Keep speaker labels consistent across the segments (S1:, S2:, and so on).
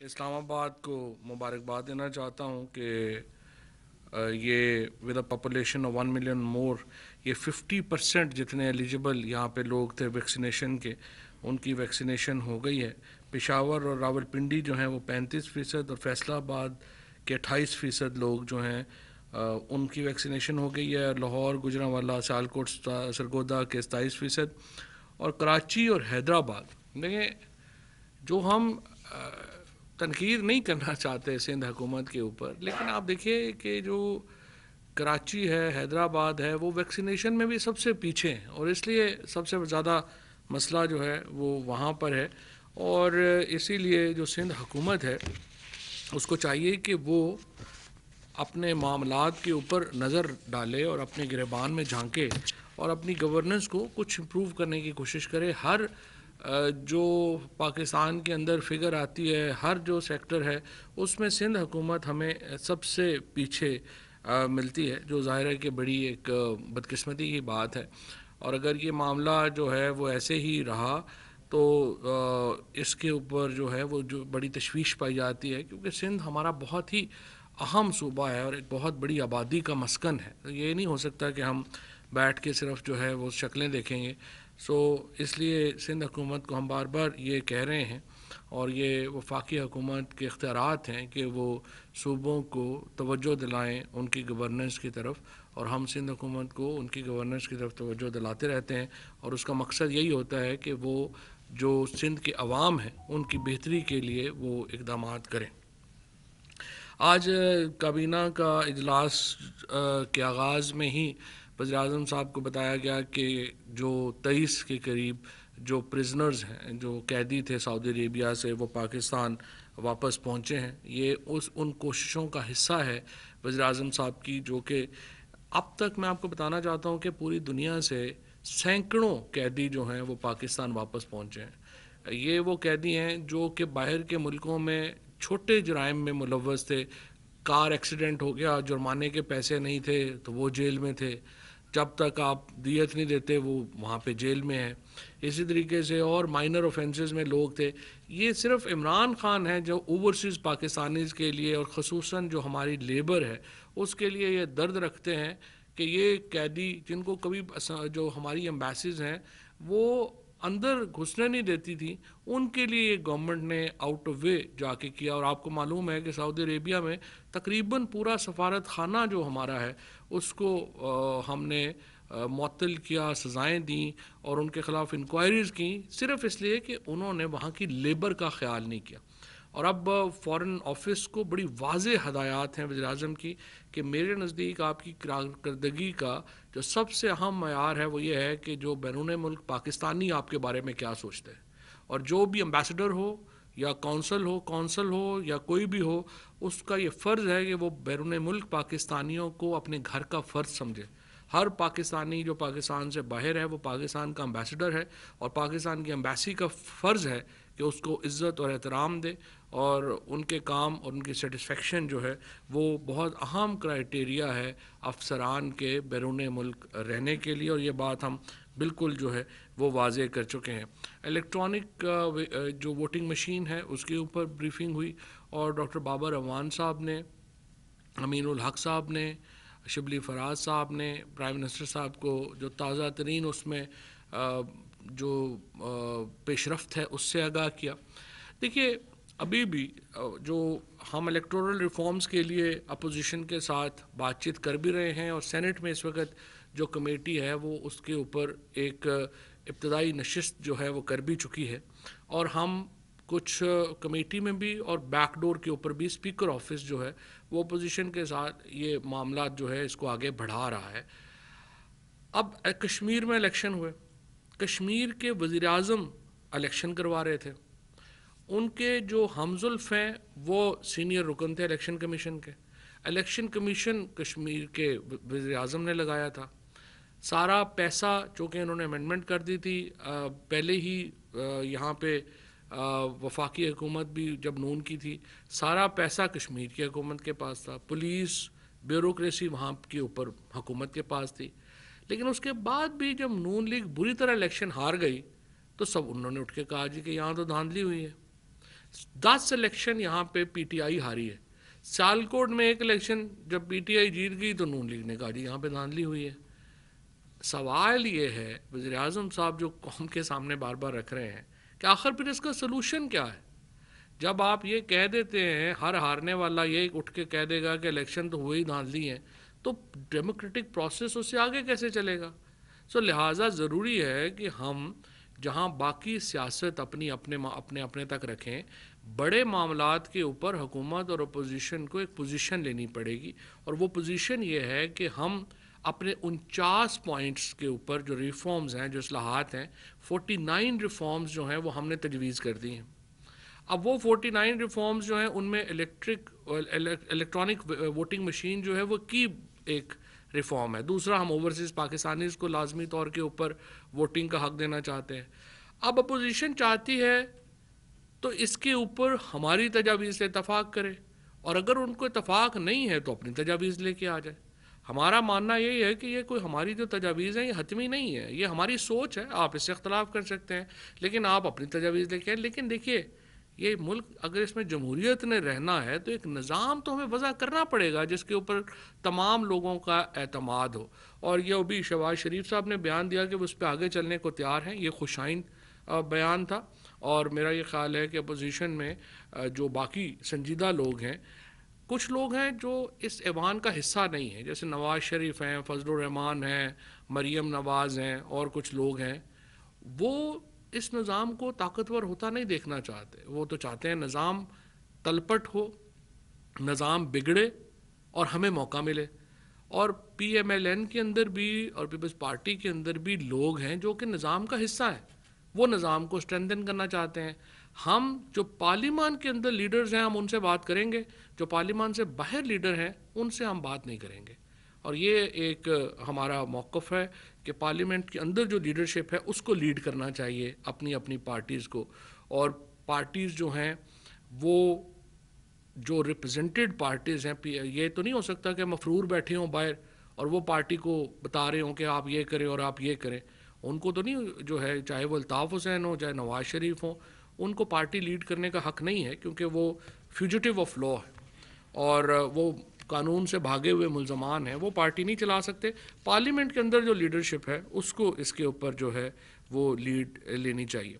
S1: اسلام آباد کو مبارکباد دینا چاہتا ہوں کہ یہ with a population of 1 million more یہ 50% جتنے ایلیجبل یہاں پہ لوگ تھے ویکسینیشن کے ان کی ویکسینیشن ہو گئی ہے۔ پشاور اور راول پنڈی جو ہیں وہ 35% اور فیصلہ آباد کے 28% لوگ جو ہیں ان کی ویکسینیشن ہو گئی ہے۔ لاہور، گوجرانوالا، سیالکوٹ، سرگودا کے 27% اور کراچی اور حیدرآباد۔ دیکھیں، جو ہم تنقید نہیں کرنا چاہتے سندھ حکومت کے اوپر، لیکن آپ دیکھیے کہ جو کراچی ہے، حیدرآباد ہے، وہ ویکسینیشن میں بھی سب سے پیچھے ہیں اور اس لیے سب سے زیادہ مسئلہ جو ہے وہ وہاں پر ہے۔ اور اسی لیے جو سندھ حکومت ہے اس کو چاہیے کہ وہ اپنے معاملات کے اوپر نظر ڈالے اور اپنے گریبان میں جھانکے اور اپنی گورننس کو کچھ امپروو کرنے کی کوشش کرے۔ ہر جو پاکستان کے اندر فگر آتی ہے، ہر جو سیکٹر ہے اس میں سندھ حکومت ہمیں سب سے پیچھے ملتی ہے، جو ظاہر ہے کہ بڑی ایک بدقسمتی کی بات ہے۔ اور اگر یہ معاملہ جو ہے وہ ایسے ہی رہا تو اس کے اوپر جو ہے وہ جو بڑی تشویش پائی جاتی ہے، کیونکہ سندھ ہمارا بہت ہی اہم صوبہ ہے اور ایک بہت بڑی آبادی کا مسکن ہے۔ یہ نہیں ہو سکتا کہ ہم بیٹھ کے صرف جو ہے وہ شکلیں دیکھیں گے۔ اس لیے سندھ حکومت کو ہم بار بار یہ کہہ رہے ہیں اور یہ وفاقی حکومت کے اختیارات ہیں کہ وہ صوبوں کو توجہ دلائیں ان کی گورننس کی طرف، اور ہم سندھ حکومت کو ان کی گورننس کی طرف توجہ دلاتے رہتے ہیں، اور اس کا مقصد یہی ہوتا ہے کہ وہ جو سندھ کے عوام ہیں ان کی بہتری کے لیے وہ اقدامات کریں۔ آج کابینہ کا اجلاس کے آغاز میں ہی وزیر اعظم صاحب کو بتایا گیا کہ جو 23 کے قریب جو پرزنرز ہیں، جو قیدی تھے سعودی عربیہ سے، وہ پاکستان واپس پہنچے ہیں۔ یہ ان کوششوں کا حصہ ہے وزیر اعظم صاحب کی، جو کہ اب تک میں آپ کو بتانا چاہتا ہوں کہ پوری دنیا سے سینکڑوں قیدی جو ہیں وہ پاکستان واپس پہنچے ہیں۔ یہ وہ قیدی ہیں جو کہ باہر کے ملکوں میں چھوٹے جرائم میں ملوث تھے۔ کار ایکسیڈنٹ ہو گیا، جرمانے کے پیسے نہیں تھے تو وہ جیل میں تھے، جب تک آپ دیت نہیں دیتے وہ وہاں پہ جیل میں ہیں۔ اسی طریقے سے اور مائنر اوفینسز میں لوگ تھے۔ یہ صرف عمران خان ہیں جو اوورسیز پاکستانیز کے لیے اور خصوصاً جو ہماری لیبر ہے اس کے لیے یہ درد رکھتے ہیں کہ یہ قیدی جن کو کبھی جو ہماری ایمبیسیز ہیں وہ اندر گھسنے نہیں دیتی تھی، ان کے لیے یہ گورنمنٹ نے آؤٹ آف وے جا کے کیا۔ اور آپ کو معلوم ہے کہ سعودی عربیہ میں تقریباً پورا سفارت خانہ جو ہمارا ہے اس کو ہم نے معطل کیا، سزائیں دیں اور ان کے خلاف انکوائریز کیں، صرف اس لیے کہ انہوں نے وہاں کی لیبر کا خیال نہیں کیا۔ اور اب فارن آفس کو بڑی واضح ہدایات ہیں وزیر اعظم کی کہ میرے نزدیک آپ کی کارکردگی کا جو سب سے اہم معیار ہے وہ یہ ہے کہ جو بیرون ملک پاکستانی آپ کے بارے میں کیا سوچتے ہیں، اور جو بھی امبیسڈر ہو یا کونسل ہو یا کوئی بھی ہو، اس کا یہ فرض ہے کہ وہ بیرون ملک پاکستانیوں کو اپنے گھر کا فرض سمجھے۔ ہر پاکستانی جو پاکستان سے باہر ہے وہ پاکستان کا امبیسڈر ہے، اور پاکستان کی امبیسی کا فرض ہے کہ اس کو عزت اور احترام دے، اور ان کے کام اور ان کی سیٹسفیکشن جو ہے وہ بہت اہم کرائیٹیریا ہے افسران کے بیرون ملک رہنے کے لیے، اور یہ بات ہم بالکل جو ہے وہ واضح کر چکے ہیں۔ الیکٹرانک جو ووٹنگ مشین ہے اس کے اوپر بریفنگ ہوئی، اور ڈاکٹر بابر اعوان صاحب نے، امین الحق صاحب نے، شبلی فراز صاحب نے پرائم منسٹر صاحب کو جو تازہ ترین اس میں جو پیش رفت ہے اس سے آگاہ کیا۔ دیکھیے، ابھی بھی جو ہم الیکٹورل ریفارمز کے لیے اپوزیشن کے ساتھ بات چیت کر بھی رہے ہیں، اور سینٹ میں اس وقت جو کمیٹی ہے وہ اس کے اوپر ایک ابتدائی نشست جو ہے وہ کر بھی چکی ہے، اور ہم کچھ کمیٹی میں بھی اور بیک ڈور کے اوپر بھی اسپیکر آفس جو ہے وہ اپوزیشن کے ساتھ یہ معاملات جو ہے اس کو آگے بڑھا رہا ہے۔ اب کشمیر میں الیکشن ہوئے، کشمیر کے وزیر اعظم الیکشن کروا رہے تھے، ان کے جو ہمزلف ہیں وہ سینئر رکن تھے الیکشن کمیشن کے۔ الیکشن کمیشن کشمیر کے وزیر اعظم نے لگایا تھا، سارا پیسہ چونکہ انہوں نے امینڈمنٹ کر دی تھی پہلے ہی، یہاں پہ وفاقی حکومت بھی جب نون کی تھی، سارا پیسہ کشمیر کی حکومت کے پاس تھا، پولیس بیوروکریسی وہاں کے اوپر حکومت کے پاس تھی۔ لیکن اس کے بعد بھی جب نون لیگ بری طرح الیکشن ہار گئی تو سب انہوں نے اٹھ کے کہا جی کہ یہاں تو دھاندلی ہوئی ہے۔ 10 الیکشن یہاں پہ پی ٹی آئی ہاری ہے. سیالکوٹ میں ایک الیکشن جب پی ٹی آئی جیت گئی تو نون لیگ نے کہا جی یہاں پہ دھاندلی ہوئی ہے. سوال یہ ہے وزیر اعظم صاحب جو قوم کے سامنے بار بار رکھ رہے ہیں کہ آخر پھر اس کا سلوشن کیا ہے. جب آپ یہ کہہ دیتے ہیں ہر ہارنے والا یہ اٹھ کے کہہ دے گا کہ الیکشن تو ہوئی دھاندلی ہیں, تو ڈیموکریٹک پروسیس اس سے آگے کیسے چلے گا. لہٰذا ضروری ہے کہ ہم جہاں باقی سیاست اپنی اپنے تک رکھیں, بڑے معاملات کے اوپر حکومت اور اپوزیشن کو ایک پوزیشن لینی پڑے گی, اور وہ پوزیشن یہ ہے کہ ہم اپنے 49 پوائنٹس کے اوپر جو ریفارمز ہیں, جو اصلاحات ہیں, 49 ریفارمز جو ہیں وہ ہم نے تجویز کر دی ہیں. اب وہ 49 ریفارمز جو ہیں ان میں الیکٹرانک ووٹنگ مشین جو ہے وہ کی ایک ریفارم ہے. دوسرا, ہم اوورسیز پاکستانیز کو لازمی طور کے اوپر ووٹنگ کا حق دینا چاہتے ہیں. اب اپوزیشن چاہتی ہے تو اس کے اوپر ہماری تجاویز سے اتفاق کرے, اور اگر ان کو اتفاق نہیں ہے تو اپنی تجاویز لے کے آ جائے. ہمارا ماننا یہی ہے کہ یہ کوئی ہماری جو تجاویز ہیں یہ حتمی نہیں ہے, یہ ہماری سوچ ہے, آپ اس سے اختلاف کر سکتے ہیں لیکن آپ اپنی تجاویز لے کے آئیں. لیکن دیکھیے یہ ملک اگر اس میں جمہوریت نے رہنا ہے تو ایک نظام تو ہمیں وضع کرنا پڑے گا جس کے اوپر تمام لوگوں کا اعتماد ہو. اور یہ ابھی شہباز شریف صاحب نے بیان دیا کہ وہ اس پہ آگے چلنے کو تیار ہیں, یہ خوشائن بیان تھا. اور میرا یہ خیال ہے کہ اپوزیشن میں جو باقی سنجیدہ لوگ ہیں, کچھ لوگ ہیں جو اس ایوان کا حصہ نہیں ہیں, جیسے نواز شریف ہیں, فضل الرحمان ہیں, مریم نواز ہیں, اور کچھ لوگ ہیں, وہ اس نظام کو طاقتور ہوتا نہیں دیکھنا چاہتے. وہ تو چاہتے ہیں نظام تلپٹ ہو, نظام بگڑے اور ہمیں موقع ملے. اور پی ایم ایل این کے اندر بھی اور پیپلز پارٹی کے اندر بھی لوگ ہیں جو کہ نظام کا حصہ ہیں, وہ نظام کو اسٹرینتھن کرنا چاہتے ہیں. ہم جو پارلیمان کے اندر لیڈرز ہیں ہم ان سے بات کریں گے, جو پارلیمان سے باہر لیڈر ہیں ان سے ہم بات نہیں کریں گے. اور یہ ایک ہمارا موقف ہے کہ پارلیمنٹ کے اندر جو لیڈرشپ ہے اس کو لیڈ کرنا چاہیے اپنی اپنی پارٹیز کو. اور پارٹیز جو ہیں وہ جو ریپرزنٹیڈ پارٹیز ہیں, یہ تو نہیں ہو سکتا کہ مفرور بیٹھے ہوں باہر اور وہ پارٹی کو بتا رہے ہوں کہ آپ یہ کریں اور آپ یہ کریں. ان کو تو نہیں جو ہے, چاہے وہ الطاف حسین ہو چاہے نواز شریف ہوں, ان کو پارٹی لیڈ کرنے کا حق نہیں ہے, کیونکہ وہ فیوجیٹو آف لا ہے اور وہ قانون سے بھاگے ہوئے ملزمان ہیں, وہ پارٹی نہیں چلا سکتے. پارلیمنٹ کے اندر جو لیڈرشپ ہے اس کو اس کے اوپر جو ہے وہ لیڈ لینی چاہیے.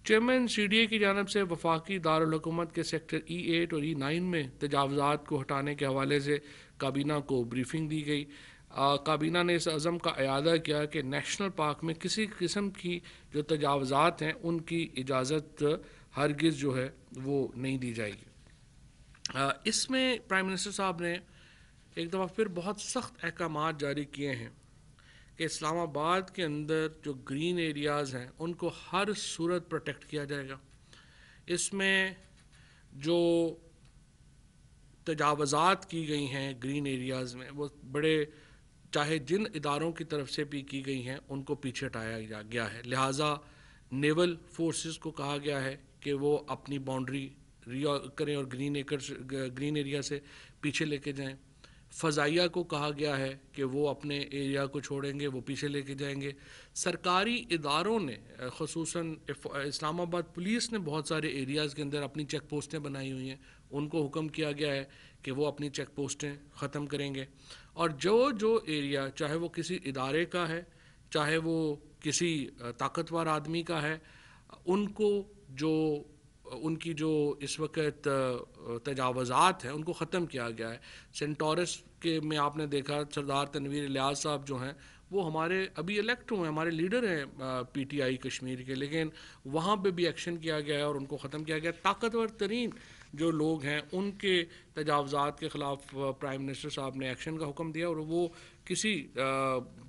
S1: چیئرمین سی ڈی اے کی جانب سے وفاقی دارالحکومت کے سیکٹر E8 اور E9 میں تجاوزات کو ہٹانے کے حوالے سے کابینہ کو بریفنگ دی گئی. کابینہ نے اس عزم کا اعادہ کیا کہ نیشنل پارک میں کسی قسم کی جو تجاوزات ہیں ان کی اجازت ہرگز جو ہے وہ نہیں دی جائے گی. اس میں پرائم منسٹر صاحب نے ایک دفعہ پھر بہت سخت احکامات جاری کیے ہیں کہ اسلام آباد کے اندر جو گرین ایریاز ہیں ان کو ہر صورت پروٹیکٹ کیا جائے گا. اس میں جو تجاوزات کی گئی ہیں گرین ایریاز میں وہ بڑے, چاہے جن اداروں کی طرف سے بھی کی گئی ہیں ان کو پیچھے ہٹایا گیا ہے. لہٰذا نیول فورسز کو کہا گیا ہے کہ وہ اپنی باؤنڈری کریں اور گرین ایریا سے پیچھے لے کے جائیں. فضائیہ کو کہا گیا ہے کہ وہ اپنے ایریا کو چھوڑیں گے, وہ پیچھے لے کے جائیں گے. سرکاری اداروں نے خصوصاً اسلام آباد پولیس نے بہت سارے ایریاز کے اندر اپنی چیک پوسٹیں بنائی ہوئی ہیں, ان کو حکم کیا گیا ہے کہ وہ اپنی چیک پوسٹیں ختم کریں گے. اور جو ایریا چاہے وہ کسی ادارے کا ہے چاہے وہ کسی طاقتور آدمی کا ہے, ان کو ان کی جو اس وقت تجاوزات ہیں ان کو ختم کیا گیا ہے. سینٹورس کے میں آپ نے دیکھا سردار تنویر الیاس صاحب جو ہیں وہ ہمارے ابھی الیکٹ ہوئے ہیں, ہمارے لیڈر ہیں پی ٹی آئی کشمیر کے, لیکن وہاں پہ بھی ایکشن کیا گیا ہے اور ان کو ختم کیا گیا. طاقتور ترین جو لوگ ہیں ان کے تجاوزات کے خلاف پرائم منسٹر صاحب نے ایکشن کا حکم دیا, اور وہ کسی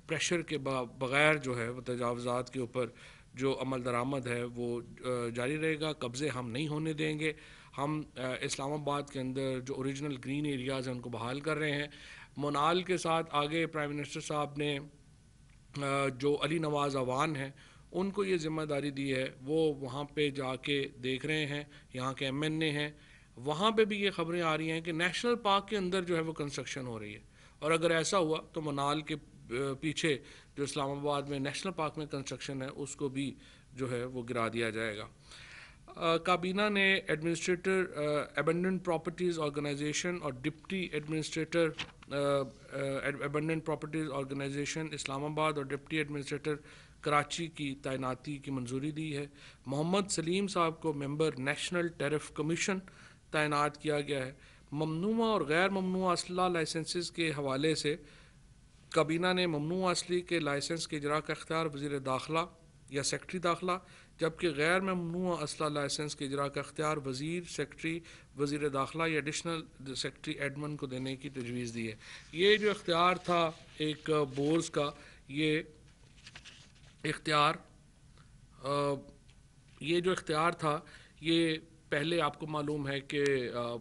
S1: پریشر کے بغیر جو ہے وہ تجاوزات کے اوپر جو عمل درآمد ہے وہ جاری رہے گا. قبضے ہم نہیں ہونے دیں گے. ہم اسلام آباد کے اندر جو اوریجنل گرین ایریاز ہیں ان کو بحال کر رہے ہیں. منال کے ساتھ آگے پرائم منسٹر صاحب نے جو علی نواز اعوان ہیں ان کو یہ ذمہ داری دی ہے, وہ وہاں پہ جا کے دیکھ رہے ہیں, یہاں کے MNA ہیں, وہاں پہ بھی یہ خبریں آ رہی ہیں کہ نیشنل پارک کے اندر جو ہے وہ کنسٹرکشن ہو رہی ہے, اور اگر ایسا ہوا تو منال کے پیچھے جو اسلام آباد میں نیشنل پارک میں کنسٹرکشن ہے اس کو بھی جو ہے وہ گرا دیا جائے گا. کابینہ نے ایڈمنسٹریٹر ایبنڈنٹ پراپرٹیز آرگنائزیشن اور deputy administrator abundant properties organization اسلام آباد اور ڈپٹی ایڈمنسٹریٹر کراچی کی تعیناتی کی منظوری دی ہے۔ محمد سلیم صاحب کو ممبر نیشنل ٹیرف کمیشن تعینات کیا گیا ہے۔ ممنوعہ اور غیر ممنوعہ اسلحہ لائسنسز کے حوالے سے کابینہ نے ممنوعہ اسلحے کے لائسنس کے اجرا کا اختیار وزیر داخلہ یا سیکرٹری داخلہ، جبکہ غیر ممنوعہ اسلحہ لائسنس کے اجرا کا اختیار وزیر، سیکرٹری وزیر داخلہ یا ایڈیشنل سیکرٹری ایڈمن کو دینے کی تجویز دی ہے۔ یہ جو اختیار تھا ایک بورڈز کا، یہ اختیار تھا یہ پہلے آپ کو معلوم ہے کہ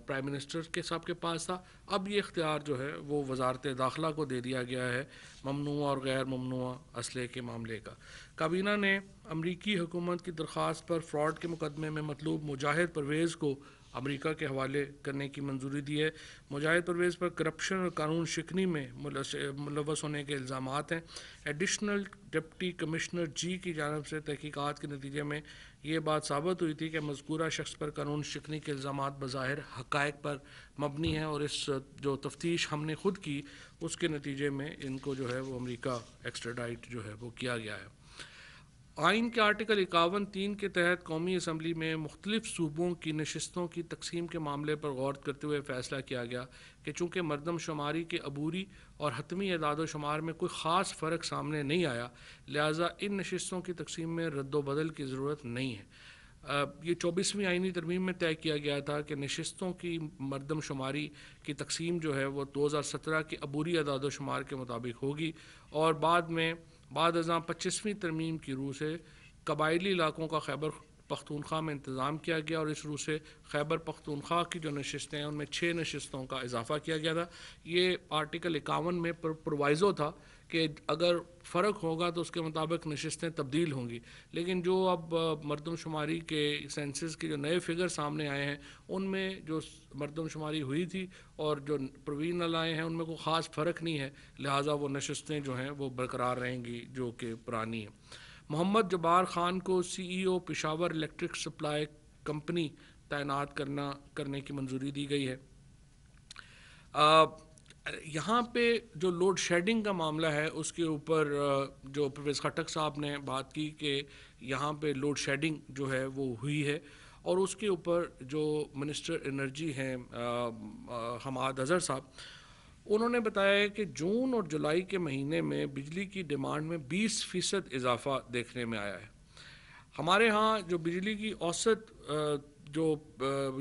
S1: پرائم منسٹر کے صاحب کے پاس تھا، اب یہ اختیار جو ہے وہ وزارت داخلہ کو دے دیا گیا ہے ممنوعہ اور غیر ممنوعہ اسلحے کے معاملے کا۔ کابینہ نے امریکی حکومت کی درخواست پر فراڈ کے مقدمے میں مطلوب مجاہد پرویز کو امریکہ کے حوالے کرنے کی منظوری دی ہے۔ مجاہد پرویز پر کرپشن اور قانون شکنی میں ملوث ہونے کے الزامات ہیں۔ ایڈیشنل ڈپٹی کمشنر جی کی جانب سے تحقیقات کے نتیجے میں یہ بات ثابت ہوئی تھی کہ مذکورہ شخص پر قانون شکنی کے الزامات بظاہر حقائق پر مبنی ہیں، اور اس جو تفتیش ہم نے خود کی اس کے نتیجے میں ان کو جو ہے وہ امریکہ ایکسٹراڈائٹ جو ہے وہ کیا گیا ہے۔ آئین کے آرٹیکل 51(3) کے تحت قومی اسمبلی میں مختلف صوبوں کی نشستوں کی تقسیم کے معاملے پر غور کرتے ہوئے فیصلہ کیا گیا کہ چونکہ مردم شماری کے عبوری اور حتمی اعداد و شمار میں کوئی خاص فرق سامنے نہیں آیا، لہٰذا ان نشستوں کی تقسیم میں رد و بدل کی ضرورت نہیں ہے۔ یہ 24ویں آئینی ترمیم میں طے کیا گیا تھا کہ نشستوں کی مردم شماری کی تقسیم جو ہے وہ 2017 کے عبوری اعداد و شمار کے مطابق ہوگی، اور بعد ازاں 25ویں ترمیم کی روح سے قبائلی علاقوں کا خیبر پختونخوا میں انتظام کیا گیا، اور اس روح سے خیبر پختونخوا کی جو نشستیں ہیں ان میں 6 نشستوں کا اضافہ کیا گیا تھا۔ یہ آرٹیکل 51 میں پروائزو تھا کہ اگر فرق ہوگا تو اس کے مطابق نشستیں تبدیل ہوں گی، لیکن جو اب مردم شماری کے سینسس کے جو نئے فگر سامنے آئے ہیں ان میں جو مردم شماری ہوئی تھی اور جو پروینل آئے ہیں ان میں کوئی خاص فرق نہیں ہے، لہٰذا وہ نشستیں جو ہیں وہ برقرار رہیں گی جو کہ پرانی ہیں۔ محمد جبار خان کو سی ای او پشاور الیکٹرک سپلائی کمپنی تعینات کرنے کی منظوری دی گئی ہے۔ یہاں پہ جو لوڈ شیڈنگ کا معاملہ ہے اس کے اوپر جو پرویز خٹک صاحب نے بات کی کہ یہاں پہ لوڈ شیڈنگ جو ہے وہ ہوئی ہے، اور اس کے اوپر جو منسٹر انرجی ہیں حماد اظہر صاحب، انہوں نے بتایا ہے کہ جون اور جولائی کے مہینے میں بجلی کی ڈیمانڈ میں 20% اضافہ دیکھنے میں آیا ہے۔ ہمارے ہاں جو بجلی کی اوسط جو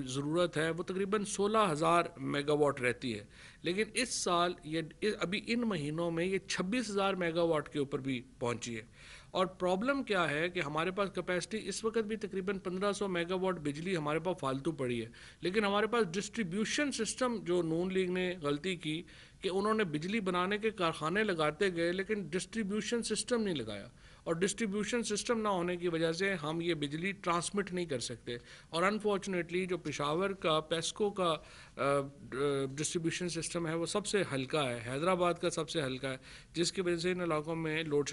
S1: ضرورت ہے وہ تقریباً 16,000 میگا واٹ رہتی ہے، لیکن اس سال یہ ابھی ان مہینوں میں یہ 26,000 میگا واٹ کے اوپر بھی پہنچی ہے۔ اور پرابلم کیا ہے کہ ہمارے پاس کیپیسٹی اس وقت بھی تقریباً 1500 میگا واٹ بجلی ہمارے پاس فالتو پڑی ہے، لیکن ہمارے پاس ڈسٹریبیوشن سسٹم جو نون لیگ نے غلطی کی کہ انہوں نے بجلی بنانے کے کارخانے لگاتے گئے لیکن ڈسٹریبیوشن سسٹم نہیں لگایا، اور ڈسٹریبیوشن سسٹم نہ ہونے کی وجہ سے ہم یہ بجلی ٹرانسمٹ نہیں کر سکتے، اور انفارچونیٹلی جو پشاور کا پیسکو کا ڈسٹریبیوشن سسٹم ہے وہ سب سے ہلکا ہے، حیدرآباد کا سب سے ہلکا ہے، جس کی وجہ سے ان علاقوں میں لوڈ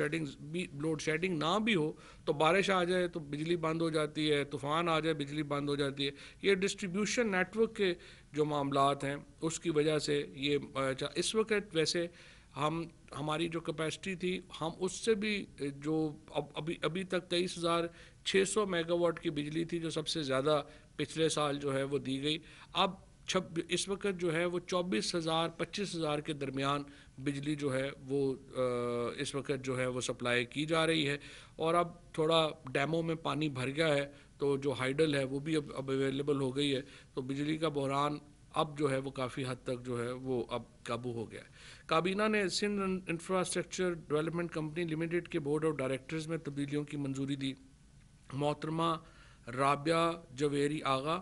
S1: شیڈنگ نہ بھی ہو تو بارش آ جائے تو بجلی بند ہو جاتی ہے، طوفان آ جائے بجلی بند ہو جاتی ہے۔ یہ ڈسٹریبیوشن نیٹ ورک کے جو معاملات ہیں اس کی وجہ سے یہ اس وقت ویسے ہماری جو کیپیسٹی تھی ہم اس سے بھی جو ابھی تک 23,600 میگا واٹ کی بجلی تھی جو سب سے زیادہ پچھلے سال جو ہے وہ دی گئی، اب اس وقت جو ہے وہ 24,000 25,000 کے درمیان بجلی جو ہے وہ اس وقت جو ہے وہ سپلائی کی جا رہی ہے، اور اب تھوڑا ڈیموں میں پانی بھر گیا ہے تو جو ہائیڈل ہے وہ بھی اب اویلیبل ہو گئی ہے، تو بجلی کا بحران اب جو ہے وہ کافی حد تک جو ہے وہ اب قابو ہو گیا ہے۔ کابینہ نے Sindh infrastructure development company limited کے بورڈ آف ڈائریکٹرز میں تبدیلیوں کی منظوری دی۔ محترمہ رابعہ جویری آغا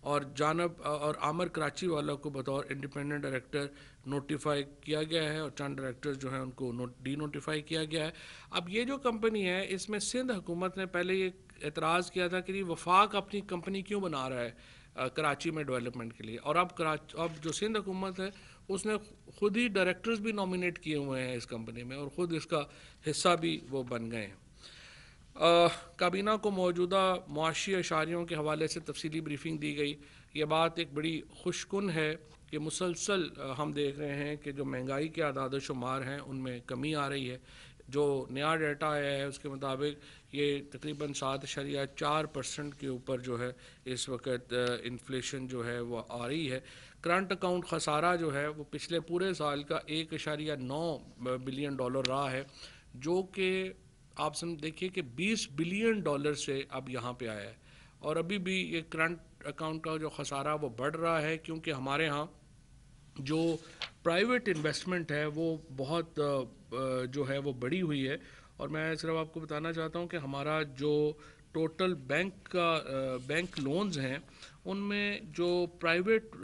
S1: اور عامر کراچی والا کو بطور انڈیپینڈنٹ ڈائریکٹر نوٹیفائی کیا گیا ہے، اور چند ڈائریکٹر جو ہیں ان کو ڈی نوٹیفائی کیا گیا ہے۔ اب یہ جو کمپنی ہے اس میں سندھ حکومت نے پہلے یہ اعتراض کیا تھا کہ یہ وفاق اپنی کمپنی کیوں بنا رہا ہے کراچی میں ڈیولپمنٹ کے لیے، اور اب جو سندھ حکومت ہے اس نے خود ہی ڈائریکٹرز بھی نامینیٹ کیے ہوئے ہیں اس کمپنی میں، اور خود اس کا حصہ بھی وہ بن گئے ہیں۔ کابینہ کو موجودہ معاشی اشاریوں کے حوالے سے تفصیلی بریفنگ دی گئی. یہ بات ایک بڑی خوش کن ہے کہ مسلسل ہم دیکھ رہے ہیں کہ جو مہنگائی کے اعداد و شمار ہیں ان میں کمی آ رہی ہے. جو نیا ڈیٹا آیا ہے اس کے مطابق یہ تقریباً 7.4% کے اوپر جو ہے اس وقت انفلیشن جو ہے وہ آ رہی ہے. کرنٹ اکاؤنٹ خسارہ جو ہے وہ پچھلے پورے سال کا $1.9 بلین رہا ہے، جو کہ آپ دیکھیے کہ $20 بلین سے اب یہاں پہ آیا ہے. اور ابھی بھی یہ کرنٹ اکاؤنٹ کا جو خسارہ وہ بڑھ رہا ہے، کیونکہ ہمارے ہاں جو پرائیویٹ انویسٹمنٹ ہے وہ بہت جو ہے وہ بڑی ہوئی ہے. اور میں صرف آپ کو بتانا چاہتا ہوں کہ ہمارا جو ٹوٹل بینک لونز ہیں ان میں جو پرائیویٹ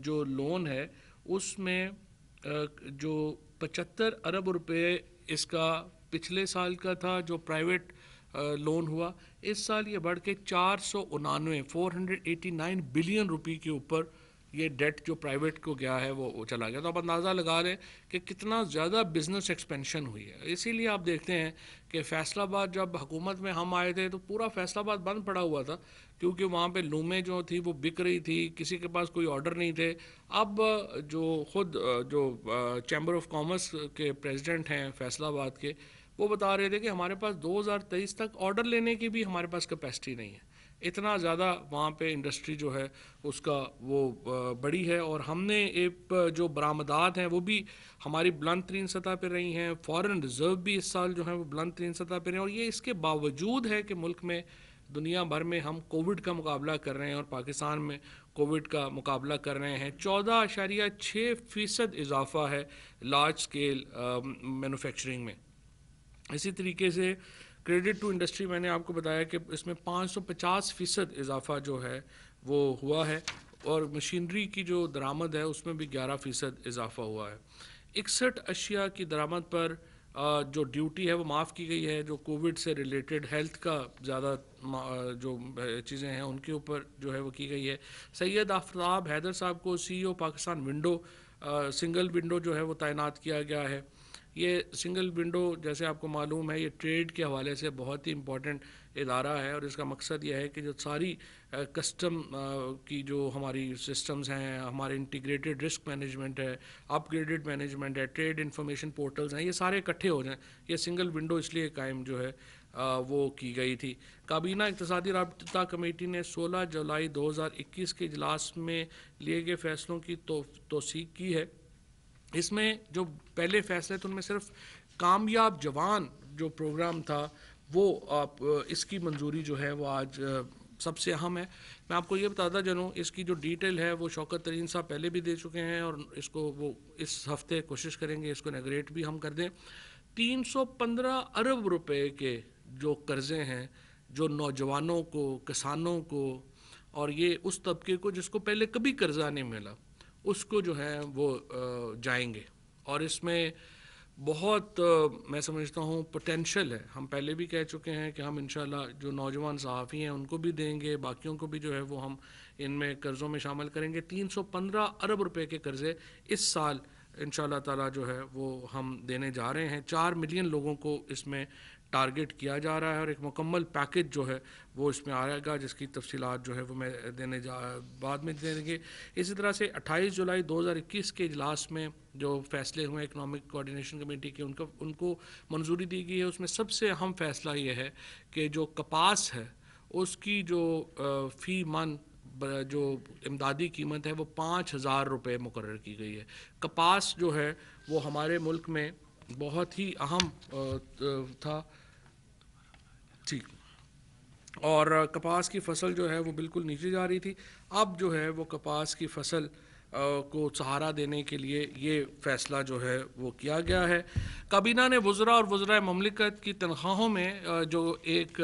S1: جو لون ہے اس میں جو 75 ارب روپے اس کا پچھلے سال کا تھا جو پرائیویٹ لون ہوا. اس سال یہ بڑھ کے 489 بلین روپے کے اوپر یہ ڈیٹ جو پرائیویٹ کو گیا ہے وہ چلا گیا. تو آپ اندازہ لگا لیں کہ کتنا زیادہ بزنس ایکسپینشن ہوئی ہے. اسی لیے آپ دیکھتے ہیں کہ فیصل آباد جب حکومت میں ہم آئے تھے تو پورا فیصل آباد بند پڑا ہوا تھا، کیونکہ وہاں پہ لومیں جو تھی وہ بک رہی تھی، کسی کے پاس کوئی آرڈر نہیں تھے. اب جو خود جو چیمبر آف کامرس کے پریزیڈنٹ ہیں فیصل آباد کے، وہ بتا رہے تھے کہ ہمارے پاس 2023 تک آرڈر لینے کی بھی ہمارے پاس کیپیسٹی نہیں ہے. اتنا زیادہ وہاں پہ انڈسٹری جو ہے اس کا وہ بڑی ہے. اور ہم نے ایک جو برآمدات ہیں وہ بھی ہماری بلند ترین سطح پہ رہی ہیں. فارن ریزرو بھی اس سال جو ہے وہ بلند ترین سطح پہ رہے ہیں. اور یہ اس کے باوجود ہے کہ ملک میں دنیا بھر میں ہم کووڈ کا مقابلہ کر رہے ہیں اور پاکستان میں کووڈ کا مقابلہ کر رہے ہیں. 14.6% اضافہ ہے لارج سکیل مینوفیکچرنگ میں. اسی طریقے سے کریڈٹ ٹو انڈسٹری میں نے آپ کو بتایا کہ اس میں 550% اضافہ جو ہے وہ ہوا ہے. اور مشینری کی جو درآمد ہے اس میں بھی 11% اضافہ ہوا ہے. 61 اشیاء کی درآمد پر جو ڈیوٹی ہے وہ معاف کی گئی ہے، جو کووڈ سے ریلیٹڈ ہیلتھ کا زیادہ جو چیزیں ہیں ان کے اوپر جو ہے وہ کی گئی ہے. سید آفتاب حیدر صاحب کو CEO Pakistan window single window جو ہے وہ تعینات کیا گیا ہے. یہ سنگل ونڈو جیسے آپ کو معلوم ہے یہ ٹریڈ کے حوالے سے بہت ہی امپورٹنٹ ادارہ ہے، اور اس کا مقصد یہ ہے کہ جو ساری کسٹم کی جو ہماری سسٹمز ہیں، ہمارے انٹیگریٹڈ رسک مینجمنٹ ہے، اپ گریڈڈ مینجمنٹ ہے، ٹریڈ انفارمیشن پورٹلز ہیں، یہ سارے اکٹھے ہو جائیں. یہ سنگل ونڈو اس لیے قائم جو ہے وہ کی گئی تھی. کابینہ اقتصادی رابطہ کمیٹی نے 16 جولائی 2021 کے اجلاس میں لیے گئے فیصلوں کی توثیق کی ہے. اس میں جو پہلے فیصلے تھے ان میں صرف کامیاب جوان جو پروگرام تھا وہ اس کی منظوری جو ہے وہ آج سب سے اہم ہے. میں آپ کو یہ بتاتا چلوں اس کی جو ڈیٹیل ہے وہ شوکت ترین صاحب پہلے بھی دے چکے ہیں، اور اس کو وہ اس ہفتے کوشش کریں گے اس کو انیگریٹ بھی ہم کر دیں. 315 ارب روپے کے جو قرضے ہیں جو نوجوانوں کو، کسانوں کو، اور یہ اس طبقے کو جس کو پہلے کبھی قرضہ نہیں ملا اس کو جو ہے وہ جائیں گے. اور اس میں بہت میں سمجھتا ہوں پوٹینشل ہے. ہم پہلے بھی کہہ چکے ہیں کہ ہم انشاءاللہ جو نوجوان صحافی ہیں ان کو بھی دیں گے، باقیوں کو بھی جو ہے وہ ہم ان میں قرضوں میں شامل کریں گے. 315 ارب روپے کے قرضے اس سال انشاءاللہ تعالیٰ جو ہے وہ ہم دینے جا رہے ہیں. 4 ملین لوگوں کو اس میں ٹارگٹ کیا جا رہا ہے، اور ایک مکمل پیکج جو ہے وہ اس میں آئے گا جس کی تفصیلات جو ہے وہ میں بعد میں دیں گے. اسی طرح سے 28 جولائی 2021 کے اجلاس میں جو فیصلے ہوئے اکنامک کوآرڈینیشن کمیٹی کے ان کو منظوری دی گئی ہے. اس میں سب سے اہم فیصلہ یہ ہے کہ جو کپاس ہے اس کی جو فی من جو امدادی قیمت ہے وہ 5,000 روپے مقرر کی گئی ہے. کپاس جو ہے وہ ہمارے ملک میں بہت ہی اہم تھا، ٹھیک، اور کپاس کی فصل جو ہے وہ بالکل نیچے جا رہی تھی. اب جو ہے وہ کپاس کی فصل کو سہارا دینے کے لیے یہ فیصلہ جو ہے وہ کیا گیا ہے. کابینہ نے وزراء اور وزرائے مملکت کی تنخواہوں میں جو ایک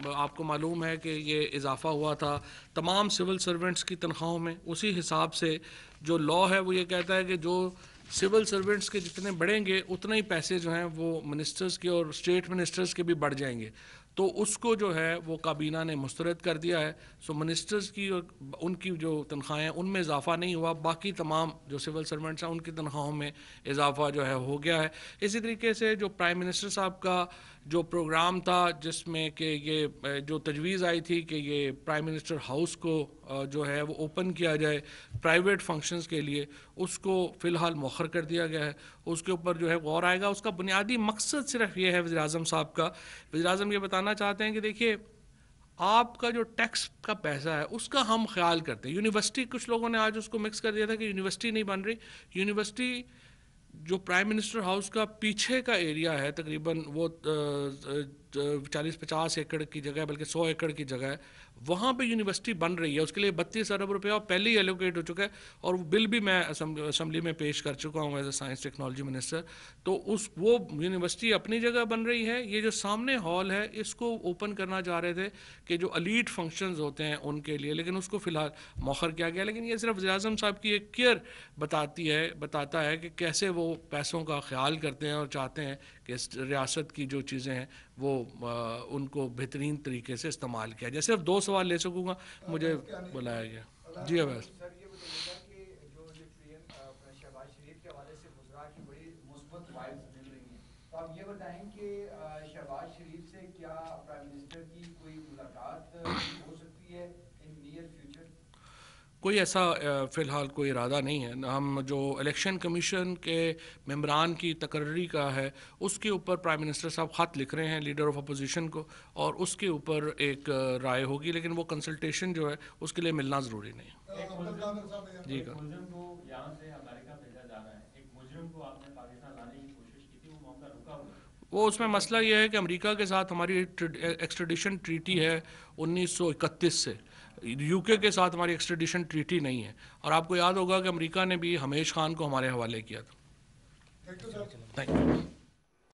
S1: آپ کو معلوم ہے کہ یہ اضافہ ہوا تھا تمام سول سرونٹس کی تنخواہوں میں، اسی حساب سے جو لا ہے وہ یہ کہتا ہے کہ جو سول سرونٹس کے جتنے بڑھیں گے اتنے ہی پیسے جو ہیں وہ منسٹرز کے اور اسٹیٹ منسٹرز کے بھی بڑھ جائیں گے. تو اس کو جو ہے وہ کابینہ نے مسترد کر دیا ہے. سو منسٹرز کی اور ان کی جو تنخواہیں ہیں ان میں اضافہ نہیں ہوا، باقی تمام جو سول سرونٹس ہیں ان کی تنخواہوں میں اضافہ جو ہے ہو گیا ہے. اسی طریقے سے جو پرائم منسٹر صاحب کا جو پروگرام تھا جس میں کہ یہ جو تجویز آئی تھی کہ یہ پرائم منسٹر ہاؤس کو جو ہے وہ اوپن کیا جائے پرائیویٹ فنکشنز کے لیے، اس کو فی الحال مؤخر کر دیا گیا ہے. اس کے اوپر جو ہے غور آئے گا. اس کا بنیادی مقصد صرف یہ ہے وزیر اعظم صاحب کا، وزیر اعظم یہ بتانا چاہتے ہیں کہ دیکھیے آپ کا جو ٹیکس کا پیسہ ہے اس کا ہم خیال کرتے ہیں. یونیورسٹی کچھ لوگوں نے آج اس کو مکس کر دیا تھا کہ یونیورسٹی نہیں بن رہی. یونیورسٹی جو پرائم منسٹر ہاؤس کا پیچھے کا ایریا ہے تقریباً وہ 40-50 ایکڑ کی جگہ ہے، بلکہ 100 ایکڑ کی جگہ ہے، وہاں پہ یونیورسٹی بن رہی ہے. اس کے لیے 32 ارب روپیہ پہلے ہی ایلوکیٹ ہو چکا ہے، اور وہ بل بھی میں اسمبلی میں پیش کر چکا ہوں as a science technology minister. تو وہ یونیورسٹی اپنی جگہ بن رہی ہے. یہ جو سامنے ہال ہے اس کو اوپن کرنا چاہ رہے تھے کہ جو الیٹ فنکشنز ہوتے ہیں ان کے لیے، لیکن اس کو فی الحال مؤخر کیا گیا. لیکن یہ صرف وزیر اعظم صاحب کی ایک کیئر بتاتا ہے کہ کیسے وہ پیسوں کا خیال کرتے ہیں اور چاہتے ہیں کہ ریاست کی جو چیزیں ہیں وہ ان کو بہترین طریقے سے استعمال کیا جائے. صرف 2 سوال لے سکوں گا، مجھے بلایا گیا. جی اویس.
S2: سر یہ بتائیے گا کہ جو ٹرین شہباز شریف کے حوالے سے گزرا کی بڑی مثبت وائبس مل رہی ہیں، تو آپ یہ بتائیں کہ شہباز شریف سے کیا پرائم منسٹر کی کوئی ملاقات ہو سکتی ہے ان نیئر فیوچر؟
S1: کوئی ایسا فی الحال کوئی ارادہ نہیں ہے. ہم جو الیکشن کمیشن کے ممبران کی تقرری کا ہے اس کے اوپر پرائم منسٹر صاحب خط لکھ رہے ہیں لیڈر آف اپوزیشن کو، اور اس کے اوپر ایک رائے ہوگی، لیکن وہ کنسلٹیشن جو ہے اس کے لیے ملنا ضروری نہیں ہے.
S3: جی ایک ملزم کو یہاں سے امریکہ بھیجا جا رہا ہے، ایک مجرم کو آپ نے پاکستان لانے کی کوشش کی تھی، وہ معاملہ رکا ہوا ہے.
S1: وہ اس میں مسئلہ یہ ہے کہ امریکہ کے ساتھ ہماری ایکسٹریڈیشن ٹریٹی ہے 1931 سے، یو کے ساتھ ہماری ایکسٹریڈیشن ٹریٹی نہیں ہے. اور آپ کو یاد ہوگا کہ امریکہ نے بھی حمیش خان کو ہمارے حوالے کیا تھا. Thank you.